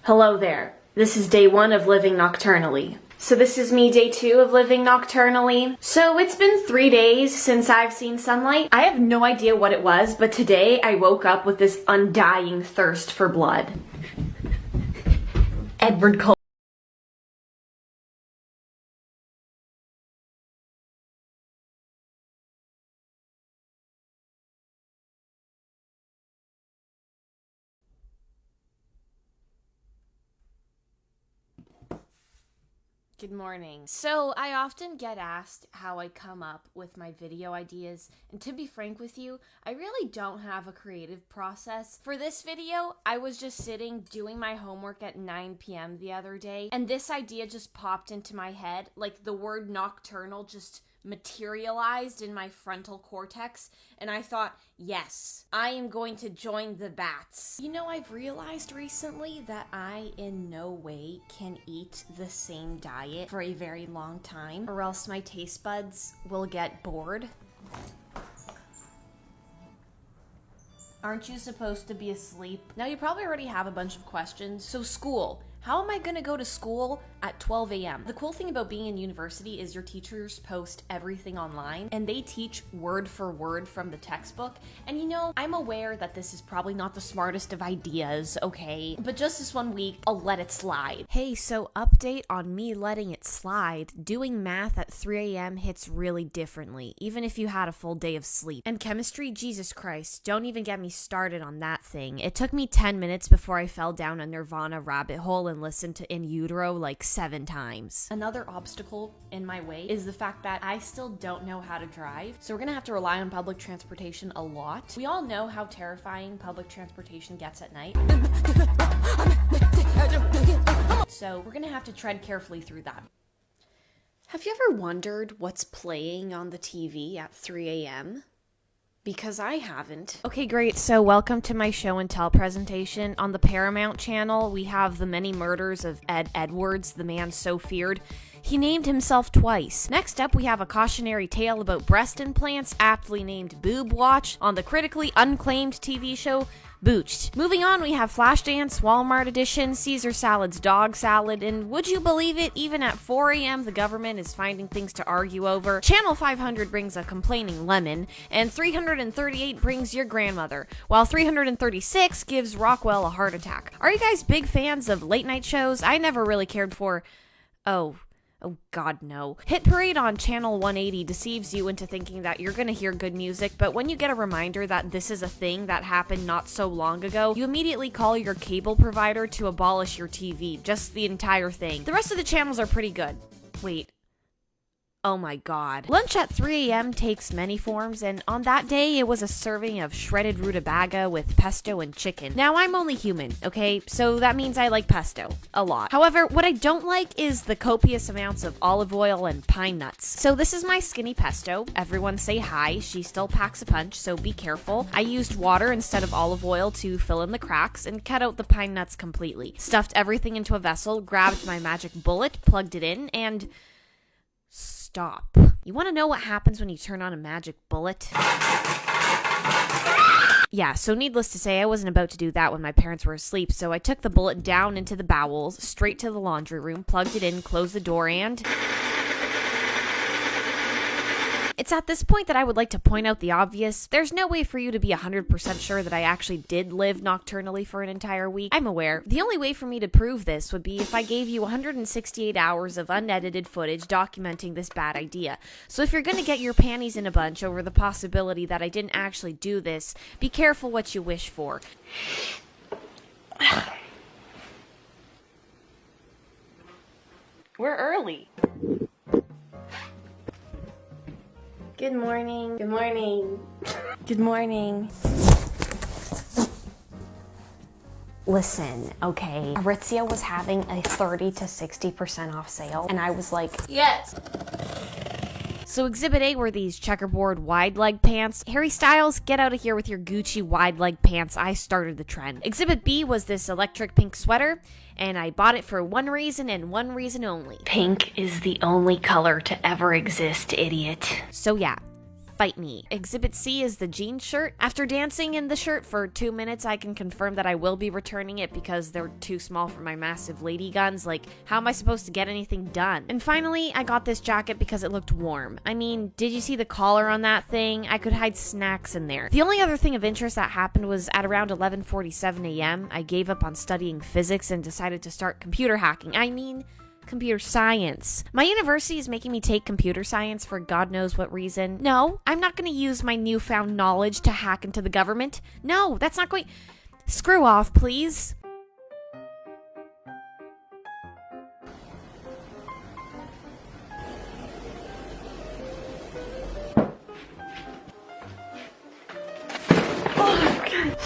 Hello there. This is day 1 of living nocturnally. So this is me day 2 of living nocturnally. So it's been 3 days since I've seen sunlight. I have no idea what it was, but today I woke up with this undying thirst for blood. Edward Cole. Good morning. So I often get asked how I come up with my video ideas, and to be frank with you, I really don't have a creative process. For this video, I was just sitting doing my homework at 9 p.m. the other day, and this idea just popped into my head, like the word nocturnal just materialized in my frontal cortex, and I thought, yes, I am going to join the bats. You know, I've realized recently that I in no way can eat the same diet for a very long time, or else my taste buds will get bored. Aren't you supposed to be asleep? Now you probably already have a bunch of questions. So school. How am I gonna go to school at 12 a.m.? The cool thing about being in university is your teachers post everything online and they teach word for word from the textbook. And you know, I'm aware that this is probably not the smartest of ideas, okay? But just this 1 week, I'll let it slide. Hey, so update on me letting it slide. Doing math at 3 a.m. hits really differently, even if you had a full day of sleep. And chemistry, Jesus Christ, don't even get me started on that thing. It took me 10 minutes before I fell down a Nirvana rabbit hole and listened to In Utero like 7 times. Another obstacle in my way is the fact that I still don't know how to drive, so we're gonna have to rely on public transportation a lot. We all know how terrifying public transportation gets at night. So we're gonna have to tread carefully through that. Have you ever wondered what's playing on the TV at 3 a.m.? Because I haven't. Okay, great. So welcome to my show and tell presentation. On the Paramount channel, we have the many murders of Ed Edwards, the man so feared he named himself twice. Next up, we have a cautionary tale about breast implants, aptly named Boob Watch, on the critically unclaimed TV show Booched. Moving on, we have Flashdance, Walmart edition, Caesar Salad's dog salad, and would you believe it, even at 4 a.m. the government is finding things to argue over. Channel 500 brings a complaining lemon, and 338 brings your grandmother, while 336 gives Rockwell a heart attack. Are you guys big fans of late night shows? I never really cared for... Oh god, no. Hit Parade on Channel 180 deceives you into thinking that you're gonna hear good music, but when you get a reminder that this is a thing that happened not so long ago, you immediately call your cable provider to abolish your TV, just the entire thing. The rest of the channels are pretty good. Wait. Oh my god. Lunch at 3 a.m. takes many forms, and on that day, it was a serving of shredded rutabaga with pesto and chicken. Now, I'm only human, okay? So that means I like pesto. A lot. However, what I don't like is the copious amounts of olive oil and pine nuts. So this is my skinny pesto. Everyone say hi. She still packs a punch, so be careful. I used water instead of olive oil to fill in the cracks and cut out the pine nuts completely. Stuffed everything into a vessel, grabbed my magic bullet, plugged it in, and... stop. You want to know what happens when you turn on a magic bullet? Yeah, so needless to say, I wasn't about to do that when my parents were asleep, so I took the bullet down into the bowels, straight to the laundry room, plugged it in, closed the door, and... It's at this point that I would like to point out the obvious. There's no way for you to be 100% sure that I actually did live nocturnally for an entire week. I'm aware. The only way for me to prove this would be if I gave you 168 hours of unedited footage documenting this bad idea. So if you're gonna get your panties in a bunch over the possibility that I didn't actually do this, be careful what you wish for. We're early. Good morning. Good morning. Good morning. Listen, okay, Aritzia was having a 30 to 60% off sale, and I was like, yes! So Exhibit A were these checkerboard wide leg pants. Harry Styles, get out of here with your Gucci wide leg pants. I started the trend. Exhibit B was this electric pink sweater, and I bought it for one reason and one reason only. Pink is the only color to ever exist, idiot. So yeah, Bite me. Exhibit C is the jeans shirt. After dancing in the shirt for 2 minutes, I can confirm that I will be returning it because they're too small for my massive lady guns. Like, how am I supposed to get anything done? And finally, I got this jacket because it looked warm. I mean, did you see the collar on that thing? I could hide snacks in there. The only other thing of interest that happened was at around 11:47 a.m., I gave up on studying physics and decided to start computer hacking. I mean, computer science. My university is making me take computer science for God knows what reason. No, I'm not going to use my newfound knowledge to hack into the government. No, that's not going... Screw off, please. Oh, God.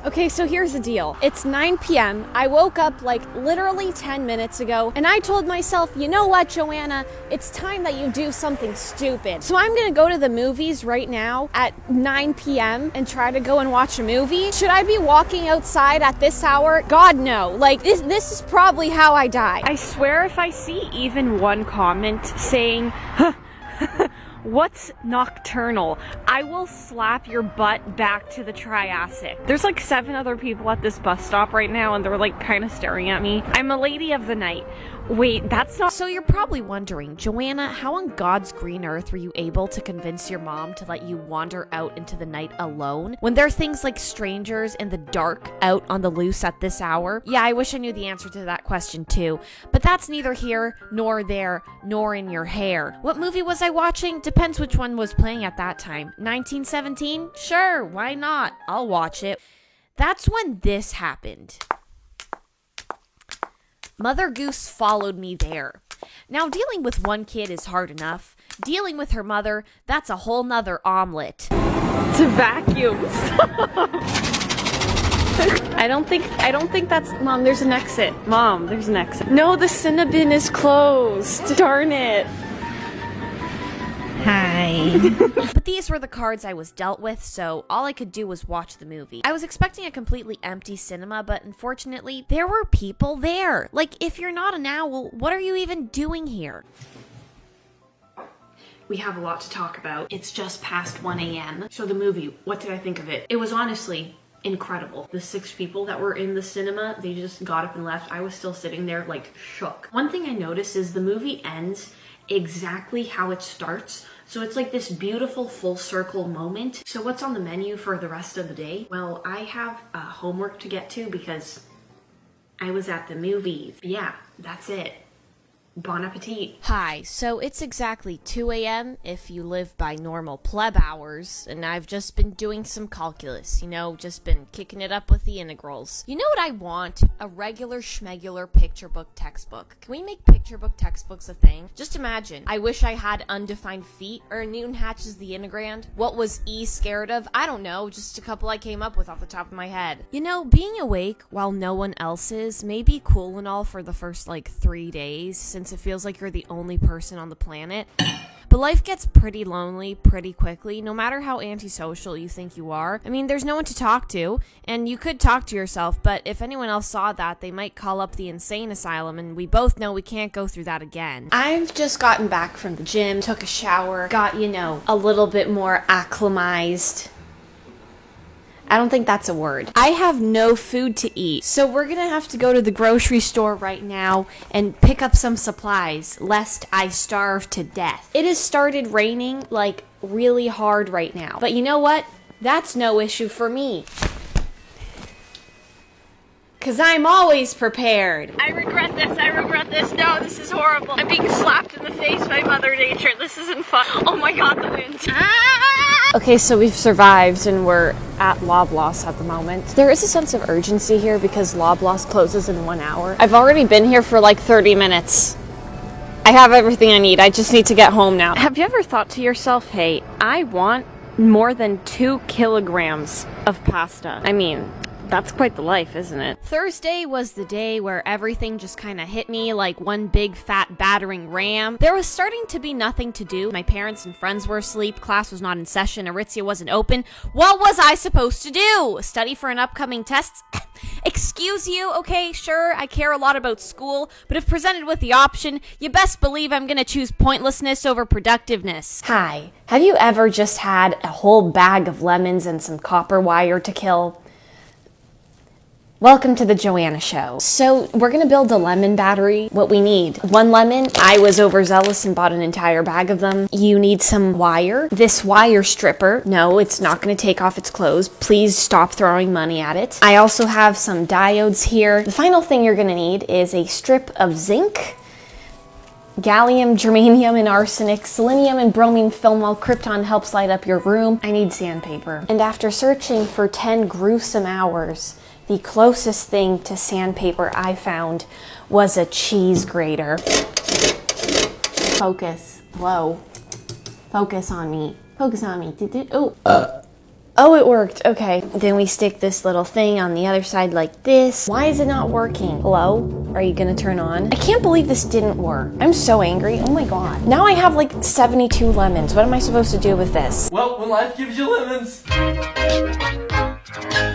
Okay, so here's the deal. It's 9 p.m. I woke up like literally 10 minutes ago, and I told myself, you know what, Joanna? It's time that you do something stupid. So I'm gonna go to the movies right now at 9 p.m. and try to go and watch a movie. Should I be walking outside at this hour? God, no. Like, this is probably how I die. I swear if I see even one comment saying, what's nocturnal, I will slap your butt back to the Triassic. There's like 7 other people at this bus stop right now and they're like kind of staring at me. I'm a lady of the night. Wait, that's not... So you're probably wondering, Joanna, how on God's green earth were you able to convince your mom to let you wander out into the night alone when there are things like strangers in the dark out on the loose at this hour? Yeah, I wish I knew the answer to that question too, but that's neither here nor there nor in your hair. What movie was I watching? Depends which one was playing at that time. 1917? Sure, why not? I'll watch it. That's when this happened. Mother Goose followed me there. Now, dealing with one kid is hard enough. Dealing with her mother, that's a whole nother omelet. It's a vacuum. I don't think that's... Mom, there's an exit. Mom, there's an exit. No, the Cinnabon is closed. Darn it. Hi. But these were the cards I was dealt with, so all I could do was watch the movie. I was expecting a completely empty cinema, but unfortunately, there were people there. Like, if you're not an owl, what are you even doing here? We have a lot to talk about. It's just past 1 a.m. So the movie, what did I think of it? It was honestly incredible. The 6 people that were in the cinema, they just got up and left. I was still sitting there like shook. One thing I noticed is the movie ends exactly how it starts. So it's like this beautiful full circle moment. So what's on the menu for the rest of the day? Well, I have homework to get to because I was at the movies. Yeah, that's it. Bon appetit. Hi, so it's exactly 2 a.m. if you live by normal pleb hours, and I've just been doing some calculus, you know, just been kicking it up with the integrals. You know what I want? A regular schmegular picture book textbook. Can we make picture book textbooks a thing? Just imagine, I wish I had undefined feet, or Newton Hatch's the integrand. What was E scared of? I don't know, just a couple I came up with off the top of my head. You know, being awake while no one else is may be cool and all for the first like 3 days, since it feels like you're the only person on the planet. But life gets pretty lonely pretty quickly, no matter how antisocial you think you are. I mean, there's no one to talk to, and you could talk to yourself, but if anyone else saw that, they might call up the insane asylum, and we both know we can't go through that again. I've just gotten back from the gym, took a shower, got, you know, a little bit more acclimatized. I don't think that's a word. I have no food to eat, so we're gonna have to go to the grocery store right now and pick up some supplies, lest I starve to death. It has started raining, like, really hard right now. But you know what? That's no issue for me. 'Cause I'm always prepared. I regret this. No, this is horrible. I'm being slapped in the face by Mother Nature. This isn't fun. Oh my God, the wind. Okay, so we've survived and we're at Loblaws at the moment. There is a sense of urgency here because Loblaws closes in 1 hour. I've already been here for like 30 minutes. I have everything I need. I just need to get home now. Have you ever thought to yourself, hey, I want more than 2 kilograms of pasta? I mean, That's quite the life, isn't it? Thursday was the day where everything just kind of hit me like one big fat battering ram. There was starting to be nothing to do. My parents and friends were asleep, class was not in session, Aritzia wasn't open. What was I supposed to do? Study for an upcoming test? Excuse you, okay, sure, I care a lot about school, but if presented with the option, you best believe I'm gonna choose pointlessness over productiveness. Hi, have you ever just had a whole bag of lemons and some copper wire to kill? Welcome to the Joanna Show. So we're gonna build a lemon battery. What we need: 1 lemon. I was overzealous and bought an entire bag of them. You need some wire. This wire stripper. No, it's not gonna take off its clothes. Please stop throwing money at it. I also have some diodes here. The final thing you're gonna need is a strip of zinc, gallium, germanium, and arsenic, selenium and bromine film while krypton helps light up your room. I need sandpaper. And after searching for 10 gruesome hours, the closest thing to sandpaper I found was a cheese grater. Focus. Whoa. Focus on me. Focus on me. Oh, it worked. Okay. Then we stick this little thing on the other side like this. Why is it not working? Hello? Are you gonna turn on? I can't believe this didn't work. I'm so angry. Oh my god. Now I have like 72 lemons. What am I supposed to do with this? Well, when life gives you lemons.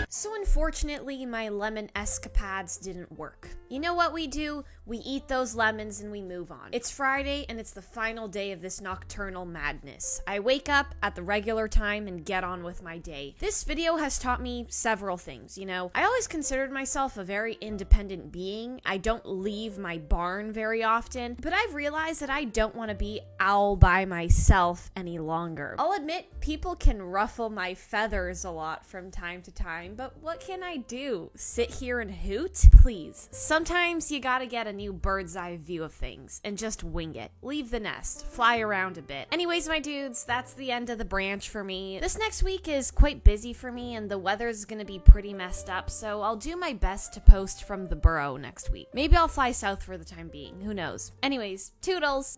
So unfortunately, my lemon escapades didn't work. You know what we do? We eat those lemons and we move on. It's Friday and it's the final day of this nocturnal madness. I wake up at the regular time and get on with my day. This video has taught me several things, you know. I always considered myself a very independent being. I don't leave my barn very often, but I've realized that I don't want to be all by myself any longer. I'll admit, people can ruffle my feathers a lot from time to time, but what can I do? Sit here and hoot? Please. Sometimes you gotta get a new bird's eye view of things and just wing it. Leave the nest. Fly around a bit. Anyways, my dudes, that's the end of the branch for me. This next week is quite busy for me and the weather's gonna be pretty messed up, so I'll do my best to post from the burrow next week. Maybe I'll fly south for the time being. Who knows? Anyways, toodles!